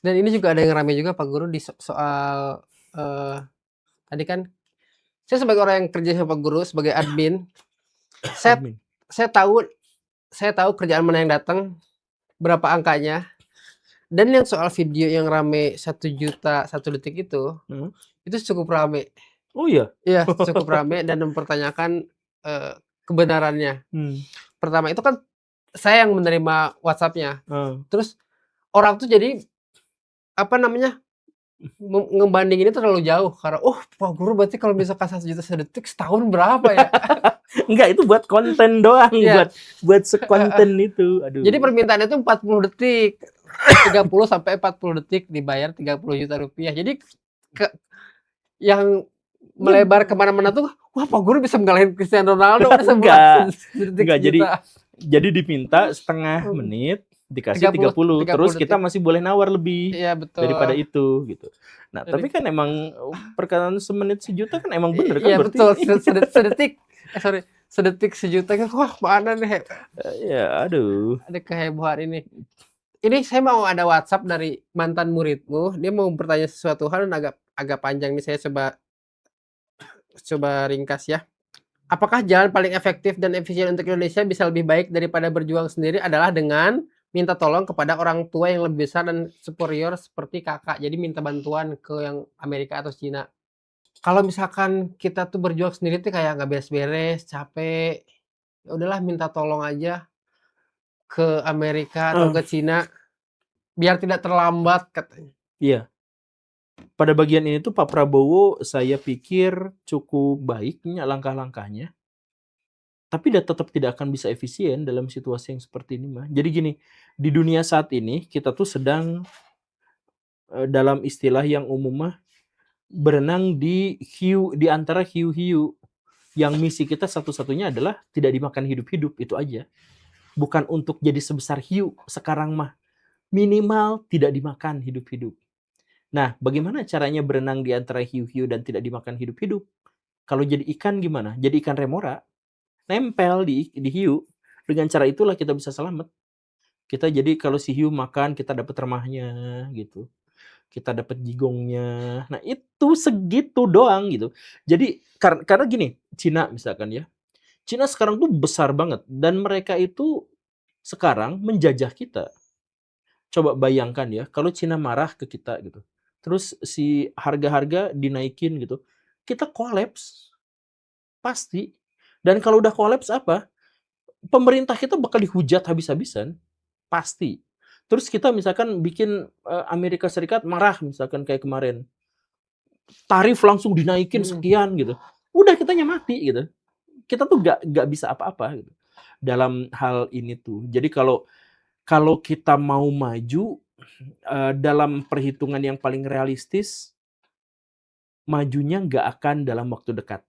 Dan ini juga ada yang ramai juga Pak Guru di soal tadi kan saya sebagai orang yang kerja sama Pak Guru sebagai admin, saya Admin. saya tahu kerjaan mana yang datang, berapa angkanya, dan yang soal video yang rame 1 juta 1 detik itu cukup rame. Oh iya? Iya, cukup rame dan mempertanyakan kebenarannya. Pertama itu kan saya yang menerima WhatsApp-nya. Terus orang tuh jadi apa namanya? Ngebandingin itu terlalu jauh karena Pak Guru berarti kalau misalkan 1 juta sedetik setahun berapa ya? Enggak, itu buat konten doang, Iya. buat sekonten itu. Aduh. Jadi permintaannya itu 40 detik. 30 sampai 40 detik dibayar 30 juta rupiah. Jadi yang melebar kemana-mana tuh, wah Pak Guru bisa menggalahin Cristiano Ronaldo udah enggak, jadi dipinta setengah menit dikasih 30, terus kita masih boleh nawar lebih daripada itu gitu. Nah, tapi kan emang perkataan semenit sejuta kan emang bener kan? Iya betul, sedetik sejuta kan, wah mana nih? Ya aduh. Ada kehebohan ini. Ini saya mau ada WhatsApp dari mantan muridmu, dia mau bertanya sesuatu hal dan agak panjang nih, saya coba ringkas ya. Apakah jalan paling efektif dan efisien untuk Indonesia bisa lebih baik daripada berjuang sendiri adalah dengan minta tolong kepada orang tua yang lebih besar dan superior seperti kakak. Jadi minta bantuan ke yang Amerika atau Cina. Kalau misalkan kita tuh berjuang sendiri tuh kayak nggak beres-beres, capek, ya udahlah minta tolong aja ke Amerika atau ke Cina biar tidak terlambat katanya. Iya. Pada bagian ini tuh Pak Prabowo saya pikir cukup baiknya langkah-langkahnya. Tapi tetap tidak akan bisa efisien dalam situasi yang seperti ini mah. Jadi gini, di dunia saat ini kita tuh sedang dalam istilah yang umum mah berenang di antara hiu-hiu. Yang misi kita satu-satunya adalah tidak dimakan hidup-hidup, itu aja. Bukan untuk jadi sebesar hiu sekarang mah. Minimal tidak dimakan hidup-hidup. Nah, bagaimana caranya berenang di antara hiu-hiu dan tidak dimakan hidup-hidup? Kalau jadi ikan gimana? Jadi ikan remora. Nempel di hiu. Dengan cara itulah kita bisa selamat. Kita jadi kalau si hiu makan, kita dapat remahnya gitu. Kita dapat jigongnya. Nah, itu segitu doang gitu. Jadi karena gini, Cina misalkan ya. Cina sekarang tuh besar banget dan mereka itu sekarang menjajah kita. Coba bayangkan ya, kalau Cina marah ke kita gitu. Terus si harga-harga dinaikin gitu. Kita kolaps. Pasti. Dan kalau udah kolaps apa? Pemerintah kita bakal dihujat habis-habisan. Pasti. Terus kita misalkan bikin Amerika Serikat marah misalkan kayak kemarin. Tarif langsung dinaikin sekian gitu. Udah kitanya mati gitu. Kita tuh gak bisa apa-apa gitu. Dalam hal ini tuh. Jadi kalau kita mau maju dalam perhitungan yang paling realistis, majunya nggak akan dalam waktu dekat.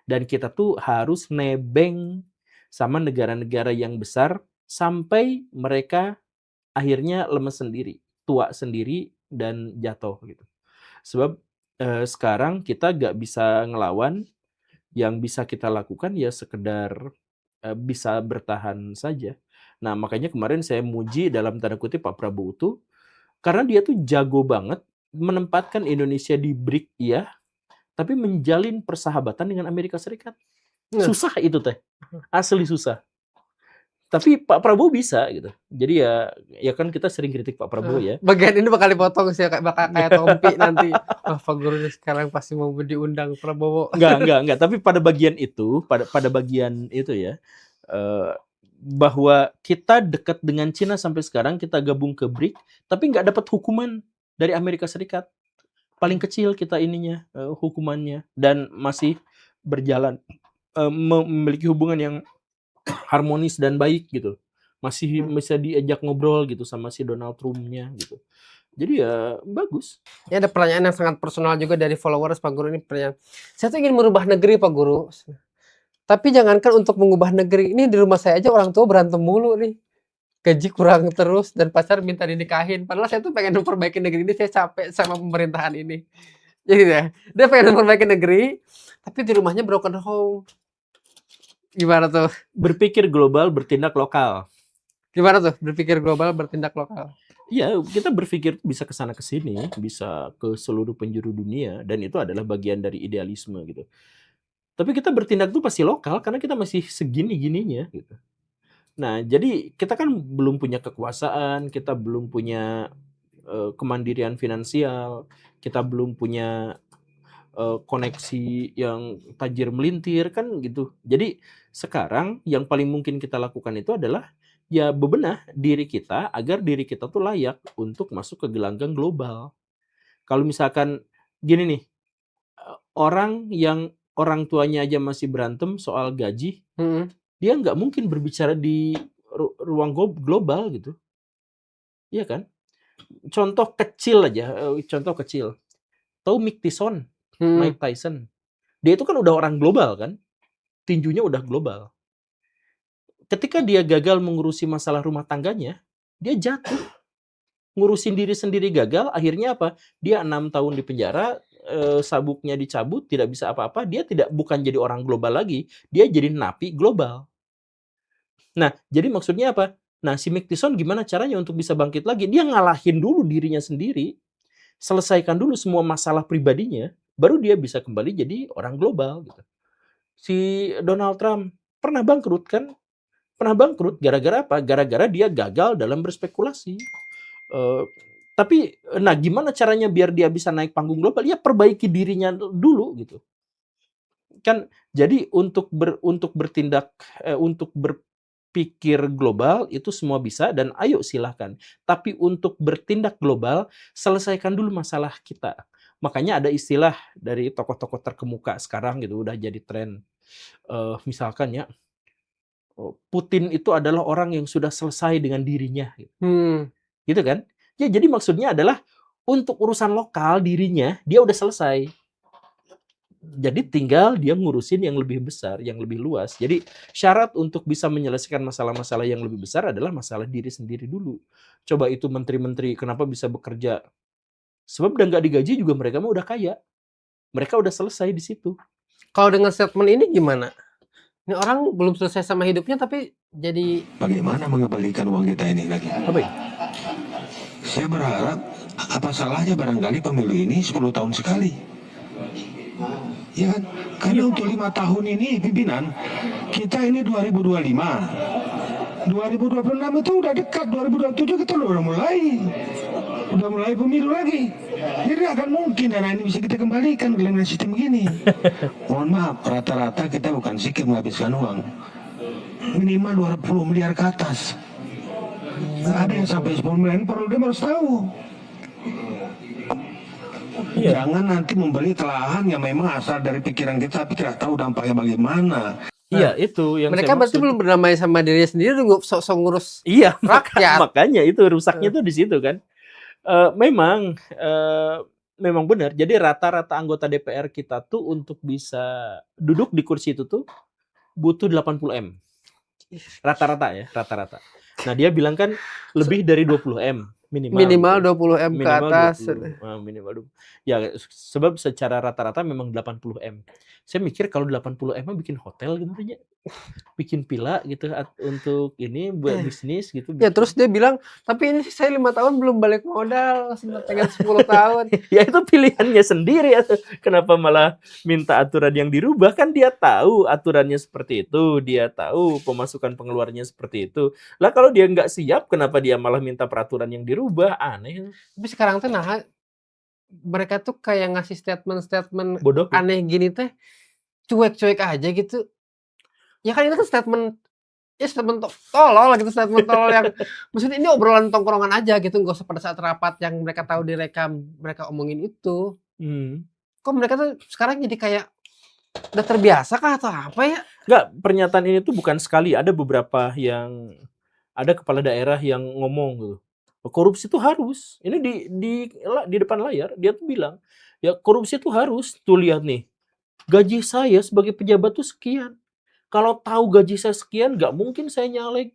Dan kita tuh harus nebeng sama negara-negara yang besar sampai mereka akhirnya lemes sendiri, tua sendiri, dan jatuh gitu. Sebab sekarang kita nggak bisa ngelawan, yang bisa kita lakukan ya sekedar bisa bertahan saja. Nah, makanya kemarin saya muji dalam tanda kutip Pak Prabowo tuh, karena dia tuh jago banget menempatkan Indonesia di BRIC ya, tapi menjalin persahabatan dengan Amerika Serikat. Susah itu teh. Asli susah. Tapi Pak Prabowo bisa gitu. Jadi ya kan kita sering kritik Pak Prabowo ya. Bagian ini bakal dipotong sih bakal kayak Tompi nanti. Wah, Pak Guru sekarang pasti mau diundang Prabowo. Enggak. Tapi pada bagian itu ya, bahwa kita dekat dengan Cina sampai sekarang, kita gabung ke BRIC, tapi nggak dapat hukuman dari Amerika Serikat. Paling kecil kita ininya hukumannya, dan masih berjalan memiliki hubungan yang harmonis dan baik gitu. Masih bisa diajak ngobrol gitu sama si Donald Trump-nya gitu. Jadi ya bagus. Ya ada pertanyaan yang sangat personal juga dari followers Pak Guru ini pertanyaan. Saya tuh ingin merubah negeri Pak Guru. Tapi jangankan untuk mengubah negeri, ini di rumah saya aja orang tua berantem mulu nih. Gaji kurang terus dan pacar minta dinikahin. Padahal saya tuh pengen memperbaiki negeri ini, saya capek sama pemerintahan ini. Jadi dia pengen memperbaiki negeri, tapi di rumahnya broken home. Gimana tuh? Berpikir global, bertindak lokal. Gimana tuh? Berpikir global, bertindak lokal. Iya, kita berpikir bisa ke sana ke sini, bisa ke seluruh penjuru dunia, dan itu adalah bagian dari idealisme gitu. Tapi kita bertindak tuh pasti lokal karena kita masih segini-gininya gitu. Nah, jadi kita kan belum punya kekuasaan, kita belum punya kemandirian finansial, kita belum punya koneksi yang tajir melintir kan gitu. Jadi sekarang yang paling mungkin kita lakukan itu adalah ya bebenah diri kita agar diri kita tuh layak untuk masuk ke gelanggang global. Kalau misalkan gini nih, orang yang orang tuanya aja masih berantem soal gaji, Mhm. dia nggak mungkin berbicara di ruang global gitu, iya kan? Contoh kecil aja, contoh kecil. Tahu Mike Tyson? Mhm. Mike Tyson? Dia itu kan udah orang global kan, tinjunya udah global. Ketika dia gagal mengurusi masalah rumah tangganya, dia jatuh. Ngurusin diri sendiri gagal, akhirnya apa? Dia 6 tahun di penjara, sabuknya dicabut, tidak bisa apa-apa, dia bukan jadi orang global lagi, dia jadi napi global. Nah, jadi maksudnya apa? Nah, si Mike Tyson gimana caranya untuk bisa bangkit lagi? Dia ngalahin dulu dirinya sendiri, selesaikan dulu semua masalah pribadinya, baru dia bisa kembali jadi orang global gitu. Si Donald Trump pernah bangkrut kan? Pernah bangkrut gara-gara apa? Gara-gara dia gagal dalam berspekulasi. Eee, tapi nah gimana caranya biar dia bisa naik panggung global? Ya perbaiki dirinya dulu gitu. Kan jadi untuk bertindak, untuk berpikir global itu semua bisa dan ayo silahkan. Tapi untuk bertindak global, selesaikan dulu masalah kita. Makanya ada istilah dari tokoh-tokoh terkemuka sekarang gitu, udah jadi tren. Misalkan ya, Putin itu adalah orang yang sudah selesai dengan dirinya, Hmm. gitu kan? Ya jadi maksudnya adalah untuk urusan lokal dirinya dia udah selesai. Jadi tinggal dia ngurusin yang lebih besar, yang lebih luas. Jadi syarat untuk bisa menyelesaikan masalah-masalah yang lebih besar adalah masalah diri sendiri dulu. Coba itu menteri-menteri kenapa bisa bekerja? Sebab udah nggak digaji juga mereka mah udah kaya. Mereka udah selesai di situ. Kalau dengan statement ini gimana? Ini orang belum selesai sama hidupnya tapi jadi Bagaimana mengembalikan uang kita ini lagi? Apa ya? Saya berharap apa salahnya barangkali pemilu ini 10 tahun sekali. Ya kan? Karena untuk 5 tahun ini pimpinan kita ini 2025. 2026 itu udah dekat, 2027 kita udah mulai pemilu lagi. Jadi akan mungkin dana ini bisa kita kembalikan dengan sistem begini. Mohon maaf, rata-rata kita bukan sikap menghabiskan uang. Minimal 20 miliar ke atas. Nggak ada yang sampai 10 miliar, perlu dia harus tahu. Jangan nanti membeli lahan yang memang asal dari pikiran kita, tapi tidak tahu dampaknya bagaimana. Iya, itu yang mereka saya berarti maksud. belum berdamai sama dirinya sendiri, sok-sok ngurus Iya, rakyat. makanya itu rusaknya tuh di situ kan. Memang benar. Jadi rata-rata anggota DPR kita tuh untuk bisa duduk di kursi itu tuh butuh 80 M. Rata-rata ya, rata-rata. Nah, dia bilang kan lebih dari 20 M Minimal gitu. 20 M ke Minimal atas. 20, minimal 20. Ya, sebab secara rata-rata memang 80 M. Saya mikir kalau 80 M mah bikin hotel gitu aja. Bikin villa gitu untuk ini buat bisnis gitu. Ya terus dia bilang, tapi ini saya 5 tahun belum balik modal, pengen 10 tahun. Ya itu pilihannya sendiri. Kenapa malah minta aturan yang dirubah? Kan dia tahu aturannya seperti itu, dia tahu pemasukan pengeluarannya seperti itu. Lah kalau dia nggak siap, kenapa dia malah minta peraturan yang dirubah? Aneh. Tapi sekarang tuh nah mereka tuh kayak ngasih statement Bodoh. aneh gini teh cuek-cuek aja gitu. Ya kan itu kan statement tolol gitu, statement tolol yang maksudnya ini obrolan tongkrongan aja gitu, nggak usah pada saat rapat yang mereka tahu direkam mereka omongin itu. Kok mereka tuh sekarang jadi kayak udah terbiasa kah atau apa ya? Nggak, pernyataan ini tuh bukan sekali, ada beberapa yang ada kepala daerah yang ngomong gitu. Korupsi itu harus. Ini di depan layar dia tuh bilang, ya korupsi itu harus. Tuh lihat nih, gaji saya sebagai pejabat tuh sekian. Kalau tahu gaji saya sekian, nggak mungkin saya nyalon,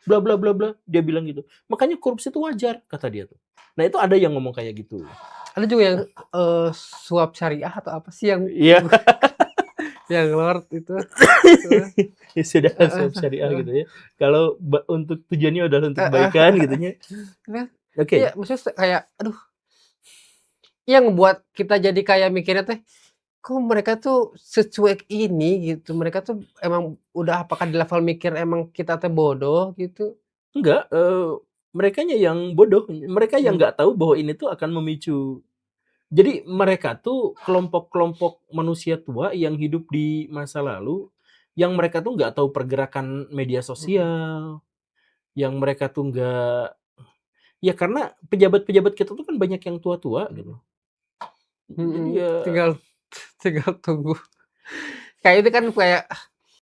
bla bla bla bla. Dia bilang gitu. Makanya korupsi itu wajar, kata dia tuh. Nah itu ada yang ngomong kayak gitu. Ada juga yang suap syariah atau apa sih yang Iya. Yang Lord itu. Sudah Heeh, swab syariah heeh. gitu ya. Kalau untuk tujuannya adalah untuk Heeh. kebaikan gitu nya. Nah, Oke. iya maksudnya kayak aduh, yang ngebuat kita jadi kayak mikirnya teh, kok mereka tuh secuek ini gitu. Mereka tuh emang udah apakah di level mikir emang kita teh bodoh gitu? Enggak, merekanya yang bodoh, mereka yang Hmm. nggak tahu bahwa ini tuh akan memicu. Jadi mereka tuh kelompok-kelompok manusia tua yang hidup di masa lalu, yang mereka tuh nggak tahu pergerakan media Mhm. sosial, yang mereka tuh nggak ya karena pejabat-pejabat kita tuh kan banyak yang tua-tua gitu. Jadi Mhm. ya Tinggal tinggal tunggu. Kayak itu kan kayak